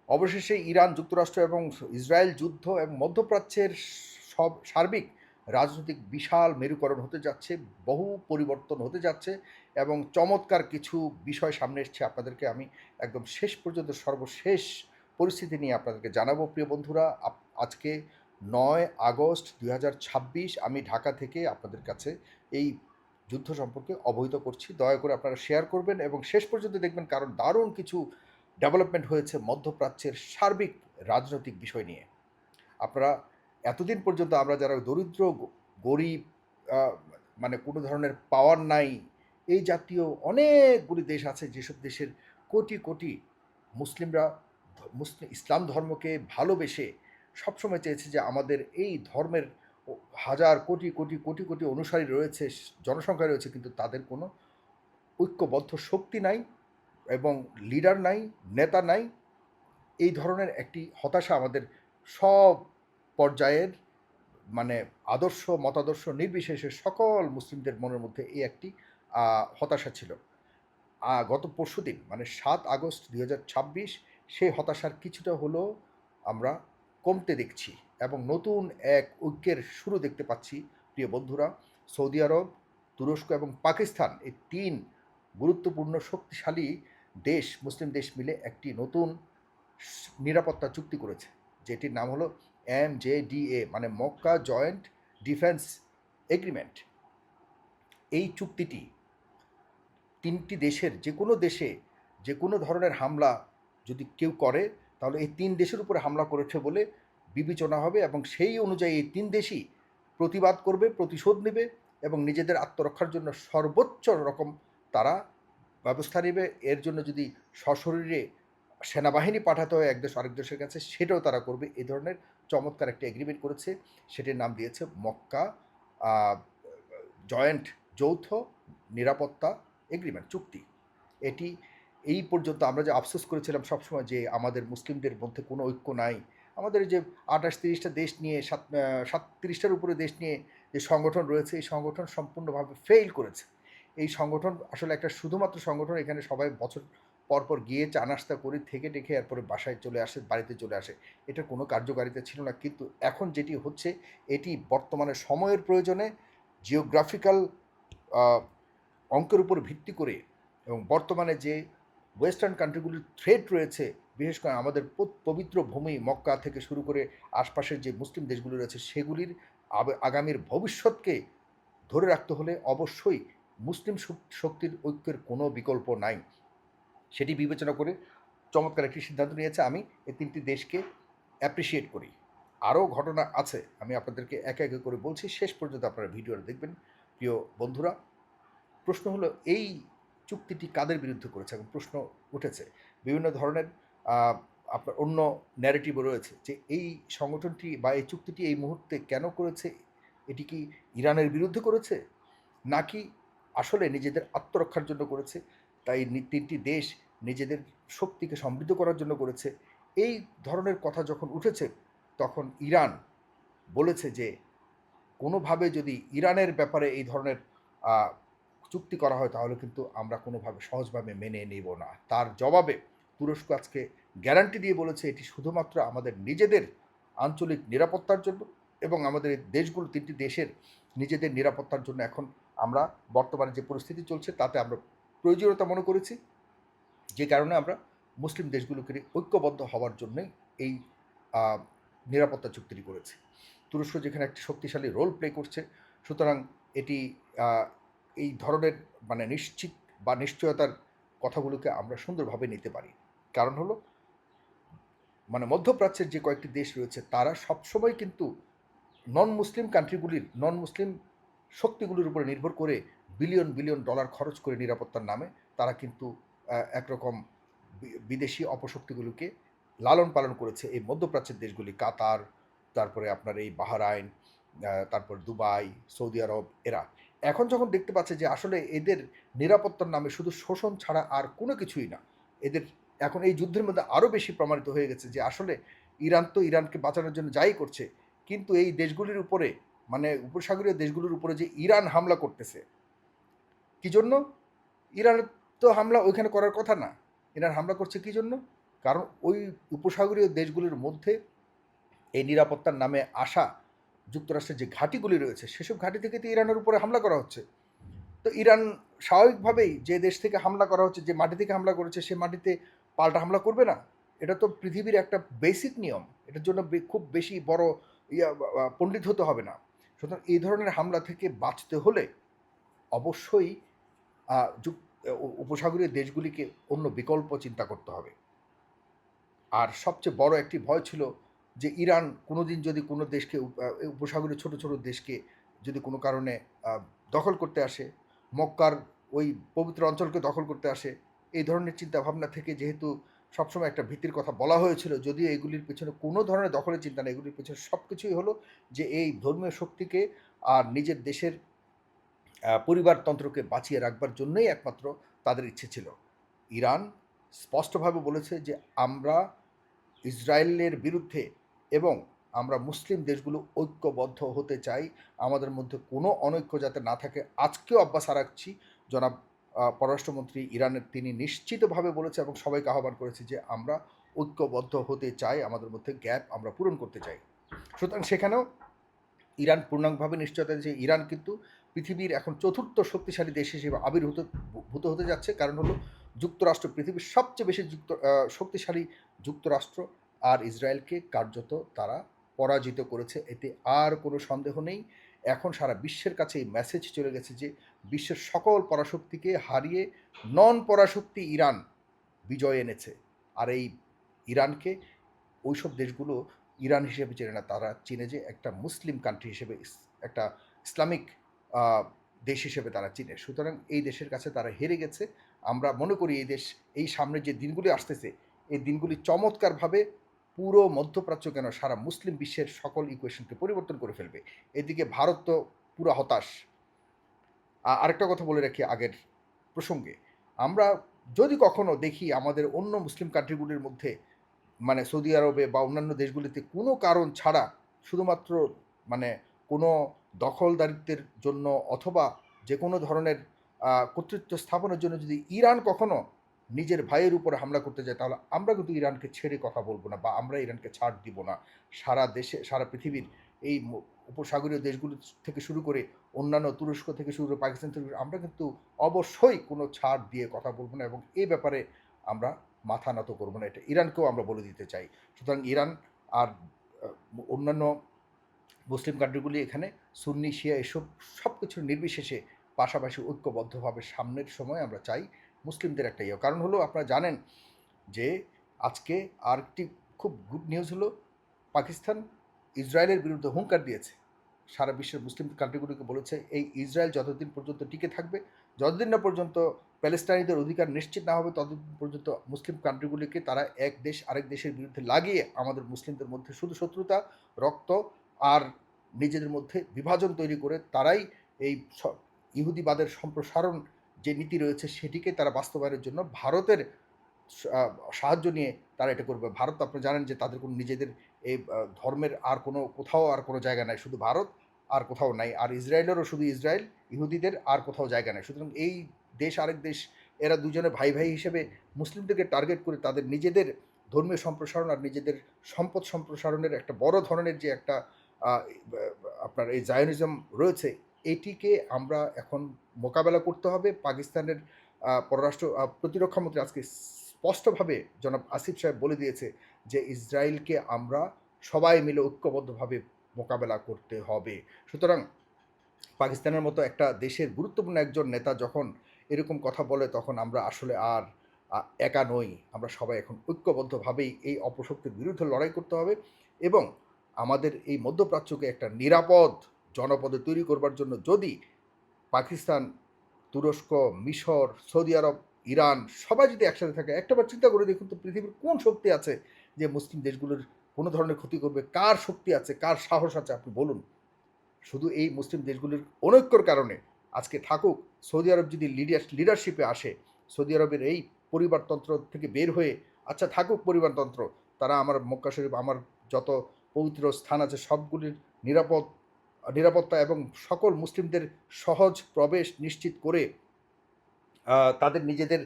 অবশেষে ইরান, যুক্তরাষ্ট্র এবং ইসরায়েল যুদ্ধ এবং মধ্যপ্রাচ্যের সব সার্বিক রাজনৈতিক বিশাল মেরুকরণ হতে যাচ্ছে, বহু পরিবর্তন হতে যাচ্ছে এবং চমৎকার কিছু বিষয় সামনে এসছে। আপনাদেরকে আমি একদম শেষ পর্যন্ত সর্বশেষ পরিস্থিতি নিয়ে আপনাদেরকে জানাবো প্রিয় বন্ধুরা। আজকে 9 আগস্ট 2026 আমি ঢাকা থেকে আপনাদের কাছে এই যুদ্ধ সম্পর্কে অবহিত করছি। দয়া করে আপনারা শেয়ার করবেন এবং শেষ পর্যন্ত দেখবেন, কারণ দারুণ কিছু ডেভেলপমেন্ট হয়েছে মধ্যপ্রাচ্যের সার্বিক রাজনৈতিক বিষয় নিয়ে। আপনারা এতদিন পর্যন্ত আমরা যারা দরিদ্র, গরিব, আহ, মানে কোনো ধরনের পাওয়ার নাই, এই জাতীয় অনেকগুলি দেশ আছে যেসব দেশের কোটি কোটি মুসলিমরা মুসলিম ইসলাম ধর্মকে ভালোবেসে সবসময় চেয়েছে যে আমাদের এই ধর্মের হাজার কোটি কোটি কোটি কোটি অনুসারী রয়েছে, জনসংখ্যা রয়েছে, কিন্তু তাদের কোনো ঐক্যবদ্ধ শক্তি নাই এবং লিডার নাই, নেতা নাই। এই ধরনের একটি হতাশা আমাদের সব পর্যায়ের, মানে আদর্শ মতাদর্শ নির্বিশেষে সকল মুসলিমদের মনের মধ্যে এই একটি হতাশা ছিল। গত পরশুদিন মানে 7 আগস্ট 2026 সেই হতাশার কিছুটা হলেও আমরা কমতে দেখছি এবং নতুন এক ঐক্যের শুরু দেখতে পাচ্ছি প্রিয় বন্ধুরা। সৌদি আরব, তুরস্ক এবং পাকিস্তান, এই তিন গুরুত্বপূর্ণ শক্তিশালী দেশ, মুসলিম দেশ মিলে একটি নতুন নিরাপত্তা চুক্তি করেছে, যেটির নাম হলো MJDA, মানে মক্কা জয়েন্ট ডিফেন্স এগ্রিমেন্ট। এই চুক্তিটি তিনটি দেশের যে কোনো দেশে যে কোনো ধরনের হামলা যদি কেউ করে, তাহলে এই তিন দেশের উপরে হামলা করেছে বলে বিবেচনা হবে এবং সেই অনুযায়ী এই তিন দেশই প্রতিবাদ করবে, প্রতিশোধ নেবে এবং নিজেদের আত্মরক্ষার জন্য সর্বোচ্চ রকম তারা ব্যবস্থা নেবে। এর জন্য যদি সশরীরে সেনাবাহিনী পাঠাতে হয় এক দেশ আরেক দেশের কাছে, সেটাও তারা করবে। এই ধরনের চমৎকার একটা এগ্রিমেন্ট করেছে, সেটির নাম দিয়েছে মক্কা জয়েন্ট যৌথ নিরাপত্তা এগ্রিমেন্ট চুক্তি। এটি এই পর্যন্ত আমরা যে আফসোস করেছিলাম সবসময় যে আমাদের মুসলিমদের মধ্যে কোনো ঐক্য নাই, আমাদের যে 28-30টা দেশ নিয়ে 37-30টার উপরে দেশ নিয়ে যে সংগঠন রয়েছে, এই সংগঠন সম্পূর্ণভাবে ফেইল করেছে। এই সংগঠন আসলে একটা শুধুমাত্র সংগঠন, এখানে সবাই বছর পরপর গিয়ে চা নাস্তা করে থেকে টেখে এরপরে বাসায় চলে আসে, বাড়িতে চলে আসে। এটার কোনো কার্যকারিতা ছিল না, কিন্তু এখন যেটি হচ্ছে এটি বর্তমানে সময়ের প্রয়োজনে জিওগ্রাফিক্যাল অঙ্কের উপর ভিত্তি করে এবং বর্তমানে যে ওয়েস্টার্ন কান্ট্রিগুলির থ্রেট রয়েছে, বিশেষ করে আমাদের পবিত্র ভূমি মক্কা থেকে শুরু করে আশপাশের যে মুসলিম দেশগুলি রয়েছে, সেগুলির আগামীর ভবিষ্যৎকে ধরে রাখতে হলে অবশ্যই মুসলিম শক্তির ঐক্যের কোনো বিকল্প নাই। সেটি বিবেচনা করে চমৎকার একটি সিদ্ধান্ত নিয়েছে। আমি এই তিনটি দেশকে অ্যাপ্রিসিয়েট করি। আরও ঘটনা আছে, আমি আপনাদেরকে একে একে করে বলছি, শেষ পর্যন্ত আপনারা ভিডিওটা দেখবেন প্রিয় বন্ধুরা। প্রশ্ন হলো এই চুক্তিটি কাদের বিরুদ্ধে করেছে, এবং প্রশ্ন উঠেছে বিভিন্ন ধরনের আপনার অন্য ন্যারেটিভও রয়েছে যে এই সংগঠনটি বা এই চুক্তিটি এই মুহূর্তে কেন করেছে, এটি কি ইরানের বিরুদ্ধে করেছে নাকি আসলে নিজেদের আত্মরক্ষার জন্য করেছে, তাই তিনটি দেশ নিজেদের শক্তিকে সমৃদ্ধ করার জন্য করেছে। এই ধরনের কথা যখন উঠেছে, তখন ইরান বলেছে যে কোনোভাবে যদি ইরানের ব্যাপারে এই ধরনের চুক্তি করা হয়, তাহলে কিন্তু আমরা কোনোভাবে সহজভাবে মেনে নেব না। তার জবাবে তুরস্ক আজকে গ্যারান্টি দিয়ে বলেছে এটি শুধুমাত্র আমাদের নিজেদের আঞ্চলিক নিরাপত্তার জন্য এবং আমাদের এই দেশগুলো তিনটি দেশের নিজেদের নিরাপত্তার জন্য। এখন আমরা বর্তমানে যে পরিস্থিতি চলছে তাতে আমরা প্রয়োজনীয়তা মনে করেছি, যে কারণে আমরা মুসলিম দেশগুলোকে ঐক্যবদ্ধ হওয়ার জন্যই এই নিরাপত্তা চুক্তিটি করেছি। তুরস্ক যেখানে একটি শক্তিশালী রোল প্লে করছে, সুতরাং এটি এই ধরনের মানে নিশ্চিত বা নিশ্চয়তার কথাগুলোকে আমরা সুন্দরভাবে নিতে পারি। কারণ হলো মানে মধ্যপ্রাচ্যের যে কয়েকটি দেশ রয়েছে, তারা সবসময় কিন্তু নন মুসলিম শক্তিগুলির উপরে নির্ভর করে বিলিয়ন বিলিয়ন ডলার খরচ করে নিরাপত্তার নামে তারা কিন্তু একরকম বিদেশি অপশক্তিগুলোকে লালন পালন করেছে। এই মধ্যপ্রাচ্যের দেশগুলি কাতার, তারপরে আপনার এই বাহরাইন, তারপর দুবাই, সৌদি আরব, এরা এখন যখন দেখতে পাচ্ছে যে আসলে এদের নিরাপত্তার নামে শুধু শোষণ ছাড়া আর কোনো কিছুই না, এদের এখন এই যুদ্ধের মধ্যে আরও বেশি প্রমাণিত হয়ে গেছে যে আসলে ইরান তো ইরানকে বাঁচানোর জন্য যাই করছে, কিন্তু এই দেশগুলির উপরে মানে উপসাগরীয় দেশগুলির উপরে যে ইরান হামলা করতেছে, কী জন্য? ইরানের তো হামলা ওইখানে করার কথা না। ইরান হামলা করছে কী জন্য? কারণ ওই উপসাগরীয় দেশগুলির মধ্যে এই নিরাপত্তার নামে আসা যুক্তরাষ্ট্রের যে ঘাঁটিগুলি রয়েছে সেসব ঘাঁটি থেকে তো ইরানের উপরে হামলা করা হচ্ছে। তো ইরান স্বাভাবিকভাবেই যে দেশ থেকে হামলা করা হচ্ছে, যে মাটি থেকে হামলা করেছে, সে মাটিতে পাল্টা হামলা করবে না? এটা তো পৃথিবীর একটা বেসিক নিয়ম। এটার জন্য খুব বেশি বড় পণ্ডিত হতে হবে না। সুতরাং এই ধরনের হামলা থেকে বাঁচতে হলে অবশ্যই আ যুক উপসাগরীয় দেশগুলিকে অন্য বিকল্প চিন্তা করতে হবে। আর সবচেয়ে বড় একটি ভয় ছিল যে ইরান কোনোদিন যদি কোনো দেশকে উপসাগরীয় ছোট, ছোট দেশকে যদি কোনো কারণে আ দখল করতে আসে, মক্কার ওই পবিত্র অঞ্চলকে দখল করতে আসে, এই ধরনের চিন্তাভাবনা থেকে যেহেতু সবসময় একটা ভীতির কথা বলা হয়েছিল, যদিও এগুলির পেছনে কোনো ধরনের দখলের চিন্তা নেই, এগুলির পেছনে সবকিছুই হলো যে এই ধর্মীয় শক্তিকে আর নিজের দেশের পরিবারতন্ত্রকে বাঁচিয়ে রাখবার জন্যই একমাত্র তাদের ইচ্ছে ছিল। ইরান স্পষ্টভাবে বলেছে যে আমরা ইসরায়েলের বিরুদ্ধে এবং আমরা মুসলিম দেশগুলো ঐক্যবদ্ধ হতে চাই, আমাদের মধ্যে কোনো অনৈক্য যাতে না থাকে। আজকেও আব্বাস আরাকচি জনাব পররাষ্ট্রমন্ত্রী ইরানের, তিনি নিশ্চিতভাবে বলেছে এবং সবাইকে আহ্বান করেছে যে আমরা ঐক্যবদ্ধ হতে চাই, আমাদের মধ্যে গ্যাপ আমরা পূরণ করতে চাই। সুতরাং সেখানেও ইরান পূর্ণাঙ্গভাবে নিশ্চয়তা যে ইরান কিন্তু পৃথিবীর এখন চতুর্থ শক্তিশালী দেশ হিসেবে আবির্ভূত হতে যাচ্ছে। কারণ হলো যুক্তরাষ্ট্র পৃথিবীর সবচেয়ে বেশি শক্তিশালী যুক্তরাষ্ট্র আর ইসরায়েলকে কার্যত তারা পরাজিত করেছে, এতে আর কোনো সন্দেহ নেই। এখন সারা বিশ্বের কাছে এই মেসেজ চলে গেছে যে বিশ্বের সকল পরাশক্তিকে হারিয়ে নন পরাশক্তি ইরান বিজয় এনেছে। আর এই ইরানকে ওইসব দেশগুলো ইরান হিসেবে চেনে না, তারা চিনে যে একটা মুসলিম কান্ট্রি হিসেবে, একটা ইসলামিক দেশ হিসেবে তারা চিনে। সুতরাং এই দেশের কাছে তারা হেরে গেছে। আমরা মনে করি এই দেশ এই সামনে যে দিনগুলি আসতেছে, এই দিনগুলি চমৎকারভাবে পুরো মধ্যপ্রাচ্য কেন সারা মুসলিম বিশ্বের সকল ইকুয়েশনকে পরিবর্তন করে ফেলবে। এদিকে ভারত তো পুরো হতাশ। আরেকটা কথা বলে রাখি আগের প্রসঙ্গে, আমরা যদি কখনো দেখি আমাদের অন্য মুসলিম কান্ট্রিগুলির মধ্যে, মানে সৌদি আরবে বা অন্যান্য দেশগুলিতে কোনো কারণ ছাড়া শুধুমাত্র মানে কোনো দখলদারিত্বের জন্য অথবা যে কোনো ধরনের কর্তৃত্ব স্থাপনের জন্য যদি ইরান কখনো নিজের ভাইয়ের উপরে হামলা করতে যায়, তাহলে আমরা কিন্তু ইরানকে ছেড়ে কথা বলবো না বা আমরা ইরানকে ছাড় দিব না। সারা দেশে, সারা পৃথিবীর এই উপসাগরীয় দেশগুলি থেকে শুরু করে অন্যান্য তুরস্ক থেকে শুরু করে পাকিস্তান থেকে আমরা কিন্তু অবশ্যই কোনো ছাড় দিয়ে কথা বলবো না এবং এই ব্যাপারে আমরা মাথা নত করবো না, এটা ইরানকেও আমরা বলে দিতে চাই। সুতরাং ইরান আর অন্যান্য মুসলিম কান্ট্রিগুলি এখানে সুন্নি শিয়া এসব সব কিছুর নির্বিশেষে পাশাপাশি ঐক্যবদ্ধভাবে সামনের সময় আমরা চাই মুসলিমদের একটা কারণ হলো আপনারা জানেন যে আজকে আরেকটি খুব গুড নিউজ হলো, পাকিস্তান ইসরায়েলের বিরুদ্ধে হুঙ্কার দিয়েছে। সারা বিশ্বের মুসলিম কান্ট্রিগুলিকে বলেছে এই ইসরায়েল যতদিন পর্যন্ত টিকে থাকবে, যতদিন না পর্যন্ত প্যালেস্টাইনিদের অধিকার নিশ্চিত না হবে, ততদিন পর্যন্ত মুসলিম কান্ট্রিগুলিকে তারা এক দেশ আরেক দেশের বিরুদ্ধে লাগিয়ে আমাদের মুসলিমদের মধ্যে শুধু শত্রুতা, রক্ত আর নিজেদের মধ্যে বিভাজন তৈরি করে তারাই এই ইহুদিবাদের সম্প্রসারণ যে নীতি রয়েছে সেটিকে তারা বাস্তবায়নের জন্য ভারতের সাহায্য নিয়ে তারা এটা করবে। ভারত আপনারা জানেন যে তাদের কোনো নিজেদের এই ধর্মের আর কোনো কোথাও আর কোনো জায়গা নাই, শুধু ভারত আর কোথাও নাই। আর ইসরায়েলেরও শুধু ইসরায়েল, ইহুদিদের আর কোথাও জায়গা নেই। সুতরাং এই দেশ আরেক দেশ এরা দুজনে ভাই ভাই হিসেবে মুসলিমদেরকে টার্গেট করে তাদের নিজেদের ধর্মীয় সম্প্রসারণ আর নিজেদের সম্পদ সম্প্রসারণের একটা বড় ধরনের যে একটা আপনার এই জায়নিজম রয়েছে, এটিকে আমরা এখন মোকাবেলা করতে হবে। পাকিস্তানের পররাষ্ট্র প্রতিরক্ষামন্ত্রী আজকে স্পষ্টভাবে জনাব আসিফ সাহেব বলে দিয়েছে যে ইসরায়েলকে আমরা সবাই মিলে ঐক্যবদ্ধভাবে মোকাবেলা করতে হবে। সুতরাং পাকিস্তানের মতো একটা দেশের গুরুত্বপূর্ণ একজন নেতা যখন এরকম কথা বলে, তখন আমরা আসলে আর একা নই, আমরা সবাই এখন ঐক্যবদ্ধভাবেই এই অপশক্তির বিরুদ্ধে লড়াই করতে হবে এবং আমাদের এই মধ্যপ্রাচ্যকে একটা নিরাপদ জনপদে তৈরি করবার জন্য যদি পাকিস্তান, তুরস্ক, মিশর, সৌদি আরব, ইরান সবাই যদি একসাথে থাকে, একটাবার চিন্তা করে দেখুন তো পৃথিবীর কোন শক্তি আছে যে মুসলিম দেশগুলোর কোনো ধরনের ক্ষতি করবে? কার শক্তি আছে, কার সাহস আছে আপনি বলুন? শুধু এই মুসলিম দেশগুলির অনৈক্যর কারণে আজকে থাকুক, সৌদি আরব যদি লিডারশিপে আসে, সৌদি আরবের এই পরিবারতন্ত্র থেকে বের হয়ে আচ্ছা থাকুক পরিবারতন্ত্র, তারা আমার মক্কা শরীফ, আমার যত পবিত্র স্থান আছে সবগুলির নিরাপত্তা এবং সকল মুসলিমদের সহজ প্রবেশ নিশ্চিত করে তাদের নিজেদের